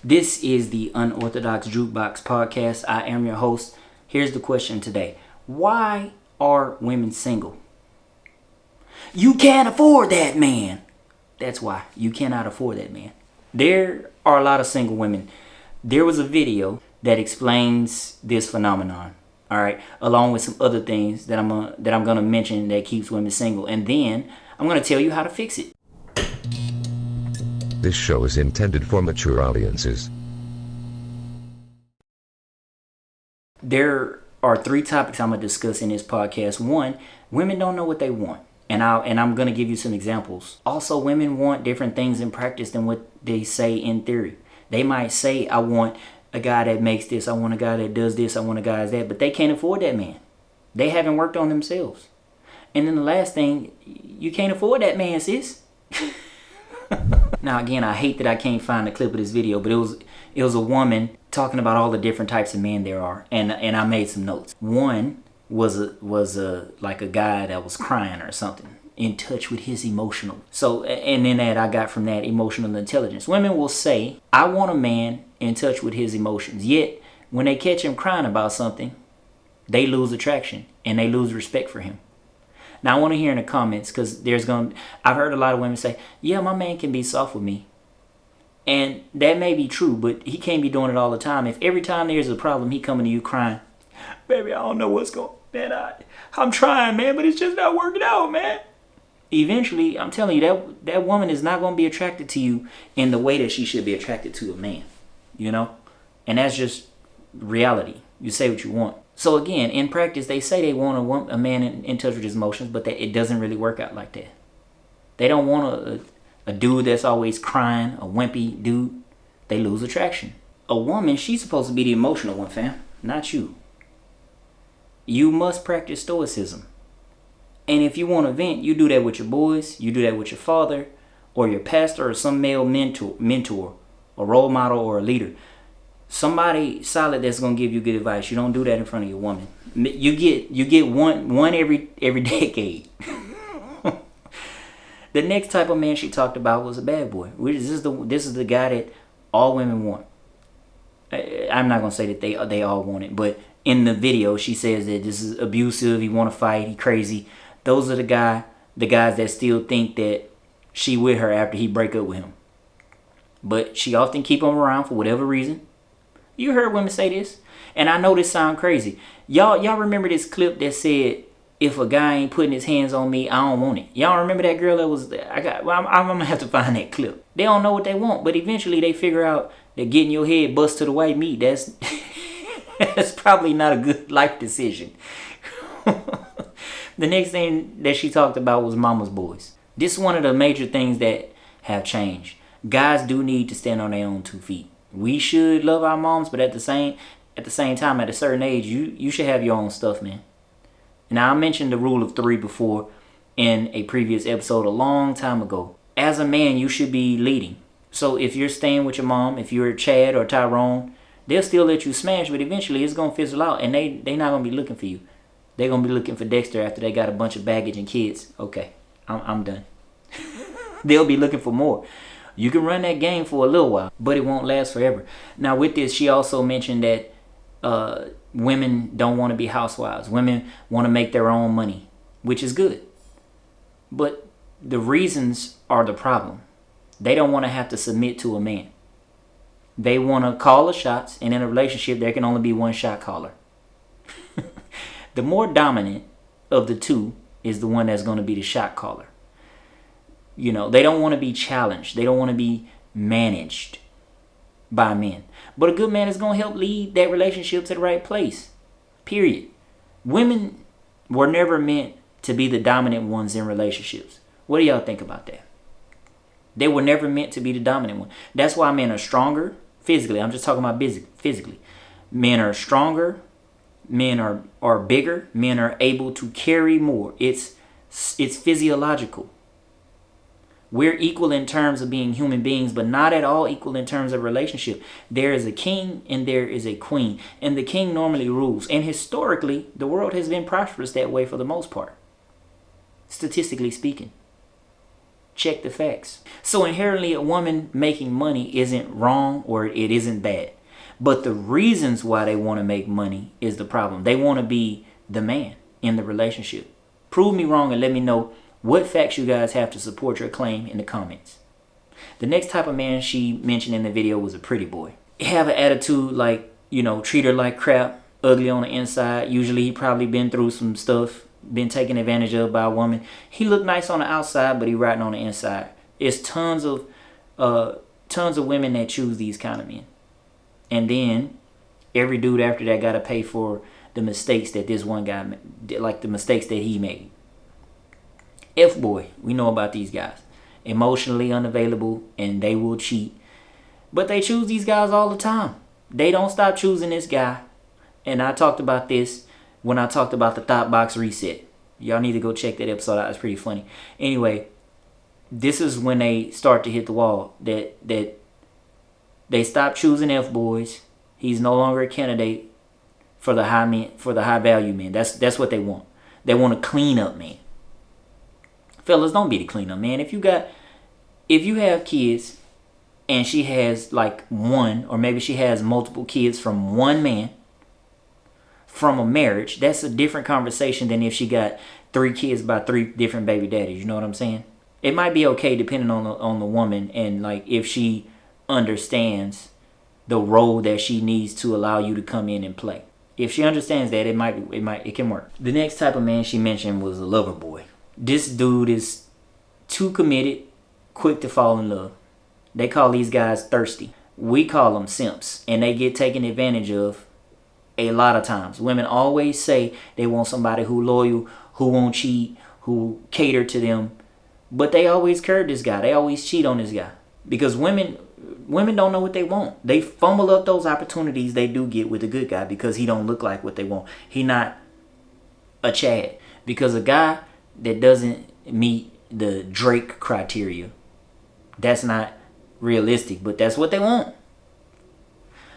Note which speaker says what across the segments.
Speaker 1: This is the Unorthodox Jukebox Podcast. I am your host. Here's the question today. Why are women single? You can't afford that man. That's why. You cannot afford that man. There are a lot of single women. There was a video that explains this phenomenon. All right, along with some other things that I'm gonna mention that keeps women single, and then I'm gonna tell you how to fix it.
Speaker 2: This show is intended for mature audiences.
Speaker 1: There are 3 topics I'm gonna discuss in this podcast. 1, women don't know what they want, and I'm gonna give you some examples. Also, women want different things in practice than what they say in theory. They might say, I want a guy that makes this, I want a guy that does this, I want a guy that's that, but they can't afford that man. They haven't worked on themselves. And then the last thing, you can't afford that man, sis. Now again, I hate that I can't find the clip of this video, but it was a woman talking about all the different types of men there are, and I made some notes. One was like a guy that was crying or something, in touch with his emotional. So, and then that I got from that emotional intelligence. Women will say, I want a man in touch with his emotions. Yet, when they catch him crying about something, they lose attraction and they lose respect for him. Now, I want to hear in the comments, because I've heard a lot of women say, yeah, my man can be soft with me. And that may be true, but he can't be doing it all the time. If every time there's a problem, he coming to you crying, baby, I don't know what's going on, man. I'm trying, man, but it's just not working out, man. Eventually, I'm telling you, that woman is not going to be attracted to you in the way that she should be attracted to a man, you know? And that's just reality. You say what you want. So again, in practice, they say they want a man in touch with his emotions, but it doesn't really work out like that. They don't want a dude that's always crying, a wimpy dude. They lose attraction. A woman, she's supposed to be the emotional one, fam, not you. You must practice stoicism. And if you want to vent, you do that with your boys, you do that with your father, or your pastor, or some male mentor, a role model, or a leader. Somebody solid that's gonna give you good advice. You don't do that in front of your woman. You get one every decade. The next type of man she talked about was a bad boy. This is the guy that all women want. I'm not gonna say that they all want it, but in the video she says that this is abusive. He want to fight. He crazy. Those are the guys that still think that she with her after he break up with him. But she often keep him around for whatever reason. You heard women say this, and I know this sound crazy. Y'all remember this clip that said, if a guy ain't putting his hands on me, I don't want it. Y'all remember that girl that was, I'm gonna have to find that clip. They don't know what they want, but eventually they figure out that getting your head bust to the white meat, that's probably not a good life decision. The next thing that she talked about was mama's boys. This is one of the major things that have changed. Guys do need to stand on their own 2 feet. We should love our moms, but at the same time, at a certain age, you should have your own stuff, man. Now, I mentioned the rule of 3 before in a previous episode a long time ago. As a man, you should be leading. So if you're staying with your mom, if you're Chad or Tyrone, they'll still let you smash, but eventually it's going to fizzle out, and they not going to be looking for you. They're going to be looking for Dexter after they got a bunch of baggage and kids. Okay, I'm done. They'll be looking for more. You can run that game for a little while, but it won't last forever. Now, with this, she also mentioned that women don't want to be housewives. Women want to make their own money, which is good. But the reasons are the problem. They don't want to have to submit to a man. They want to call the shots, and in a relationship, there can only be one shot caller. The more dominant of the two is the one that's going to be the shot caller. You know, they don't want to be challenged. They don't want to be managed by men. But a good man is going to help lead that relationship to the right place. Period. Women were never meant to be the dominant ones in relationships. What do y'all think about that? They were never meant to be the dominant one. That's why men are stronger physically. I'm just talking about physically. Men are stronger. Men are bigger. Men are able to carry more. It's physiological. We're equal in terms of being human beings, but not at all equal in terms of relationship. There is a king and there is a queen, and the king normally rules. And historically, the world has been prosperous that way for the most part, statistically speaking. Check the facts. So inherently, a woman making money isn't wrong or it isn't bad. But the reasons why they want to make money is the problem. They want to be the man in the relationship. Prove me wrong and let me know what facts you guys have to support your claim in the comments. The next type of man she mentioned in the video was a pretty boy. Have an attitude like, treat her like crap, ugly on the inside. Usually he probably been through some stuff, been taken advantage of by a woman. He looked nice on the outside, but he rotten on the inside. It's tons of women that choose these kind of men. And then every dude after that got to pay for the mistakes that this one guy made, like the mistakes that he made. F-boy, we know about these guys. Emotionally unavailable, and they will cheat. But they choose these guys all the time. They don't stop choosing this guy. And I talked about this when I talked about the thought box reset. Y'all need to go check that episode out. It's pretty funny. Anyway, this is when they start to hit the wall. That they stop choosing F-boys. He's no longer a candidate for the high value men. That's what they want. They want a clean up man. Fellas, don't be the clean up man. If you have kids and she has like one, or maybe she has multiple kids from one man, from a marriage, that's a different conversation than if she got 3 kids by 3 different baby daddies. You know what I'm saying? It might be okay depending on the woman, and like if she understands the role that she needs to allow you to come in and play. If she understands that, it can work. The next type of man she mentioned was a lover boy. This dude is too committed, quick to fall in love. They call these guys thirsty. We call them simps, and they get taken advantage of a lot of times. Women always say they want somebody who loyal, who won't cheat, who cater to them, but they always curb this guy. They always cheat on this guy because women don't know what they want. They fumble up those opportunities they do get with a good guy because he don't look like what they want. He not a Chad. Because a guy that doesn't meet the Drake criteria, that's not realistic, but that's what they want.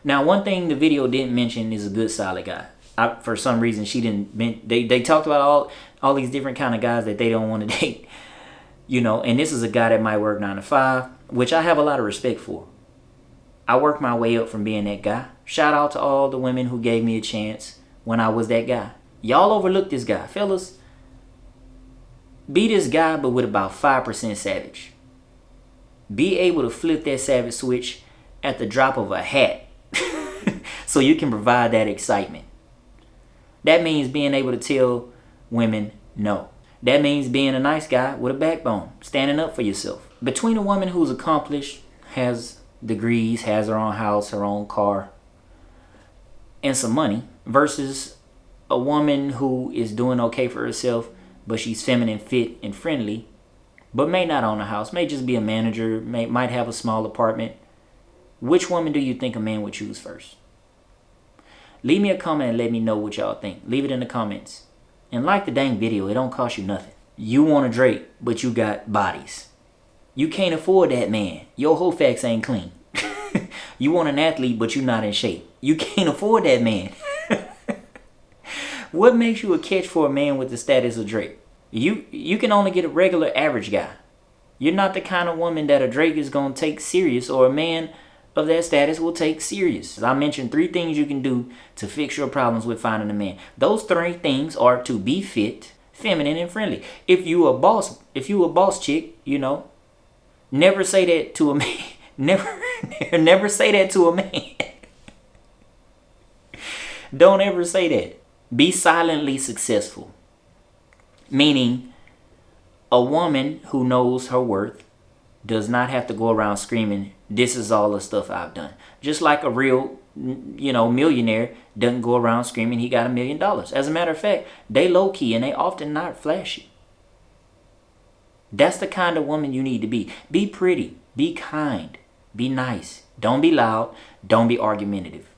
Speaker 1: Now, one thing the video didn't mention is a good solid guy. For some reason, she didn't. They talked about all these different kind of guys that they don't want to date. And this is a guy that might work 9 to 5, which I have a lot of respect for. I worked my way up from being that guy. Shout out to all the women who gave me a chance when I was that guy. Y'all overlooked this guy. Fellas, be this guy, but with about 5% savage. Be able to flip that savage switch at the drop of a hat so you can provide that excitement. That means being able to tell women no. That means being a nice guy with a backbone, standing up for yourself. Between a woman who's accomplished, has degrees, has her own house, her own car, and some money, versus a woman who is doing okay for herself, but she's feminine, fit, and friendly, but may not own a house, may just be a manager, might have a small apartment. Which woman do you think a man would choose first? Leave me a comment and let me know what y'all think. Leave it in the comments. And like the dang video, it don't cost you nothing. You want a Drake, but you got bodies. You can't afford that man. Your whole facts ain't clean. You want an athlete, but you're not in shape. You can't afford that man. What makes you a catch for a man with the status of Drake? You can only get a regular average guy. You're not the kind of woman that a Drake is going to take serious, or a man of that status will take serious. I mentioned 3 things you can do to fix your problems with finding a man. Those 3 things are to be fit, feminine, and friendly. If you a boss chick, never say that to a man. Never say that to a man. Don't ever say that. Be silently successful. Meaning, a woman who knows her worth does not have to go around screaming, "This is all the stuff I've done." Just like a real, millionaire doesn't go around screaming he got $1 million. As a matter of fact, they low key and they often not flashy. That's the kind of woman you need to be. Be pretty, be kind, be nice. Don't be loud, don't be argumentative.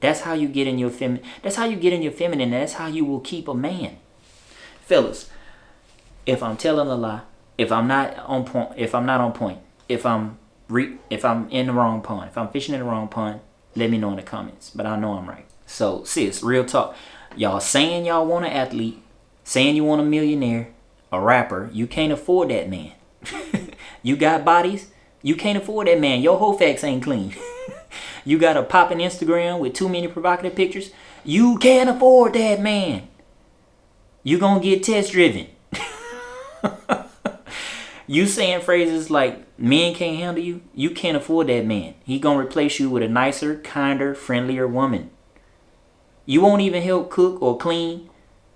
Speaker 1: That's how you get in your feminine. That's how you get in your feminine. That's how you will keep a man. Fellas, if I'm telling a lie, if I'm not on point, if I'm in the wrong pond, if I'm fishing in the wrong pond, let me know in the comments. But I know I'm right. So, sis, real talk. Y'all saying y'all want an athlete, saying you want a millionaire, a rapper, you can't afford that man. You got bodies. You can't afford that man. Your whole facts ain't clean. You got a popping Instagram with too many provocative pictures. You can't afford that man. You gonna get test driven. You saying phrases like men can't handle you. You can't afford that man. He gonna replace you with a nicer, kinder, friendlier woman. You won't even help cook or clean.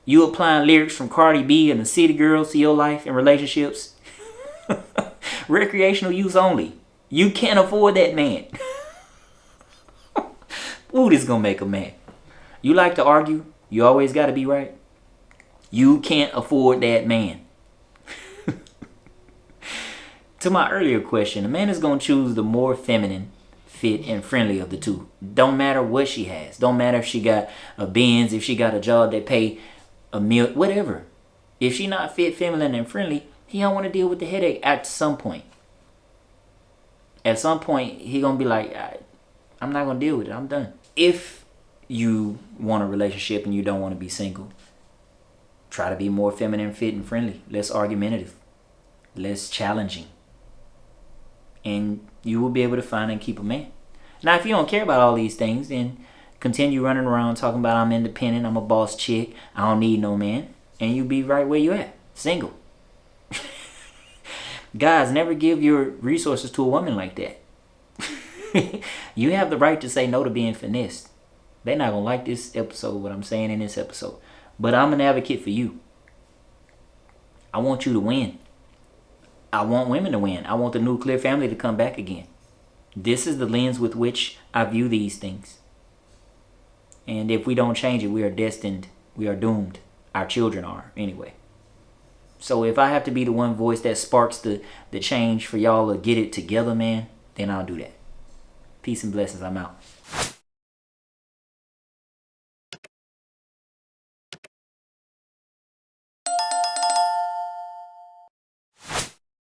Speaker 1: You applying lyrics from Cardi B and the City Girls to your life and relationships. Recreational use only. You can't afford that man. Ooh, this gonna make a man. You like to argue. You always gotta be right. You can't afford that man. To my earlier question, a man is gonna choose the more feminine, fit, and friendly of the two. Don't matter what she has. Don't matter if she got a Benz, if she got a job that pay a meal, whatever. If she not fit, feminine, and friendly, he don't want to deal with the headache at some point. At some point, he gonna be like, I'm not gonna deal with it. I'm done. If you want a relationship and you don't want to be single, try to be more feminine, fit, and friendly. Less argumentative. Less challenging. And you will be able to find and keep a man. Now, if you don't care about all these things, then continue running around talking about I'm independent, I'm a boss chick, I don't need no man. And you be right where you at. Single. Guys, never give your resources to a woman like that. You have the right to say no to being finessed. They're not going to like this episode, what I'm saying in this episode. But I'm an advocate for you. I want you to win. I want women to win. I want the nuclear family to come back again. This is the lens with which I view these things. And if we don't change it, we are destined. We are doomed. Our children are, anyway. So if I have to be the one voice that sparks the change for y'all to get it together, man, then I'll do that. Peace and blessings. I'm out.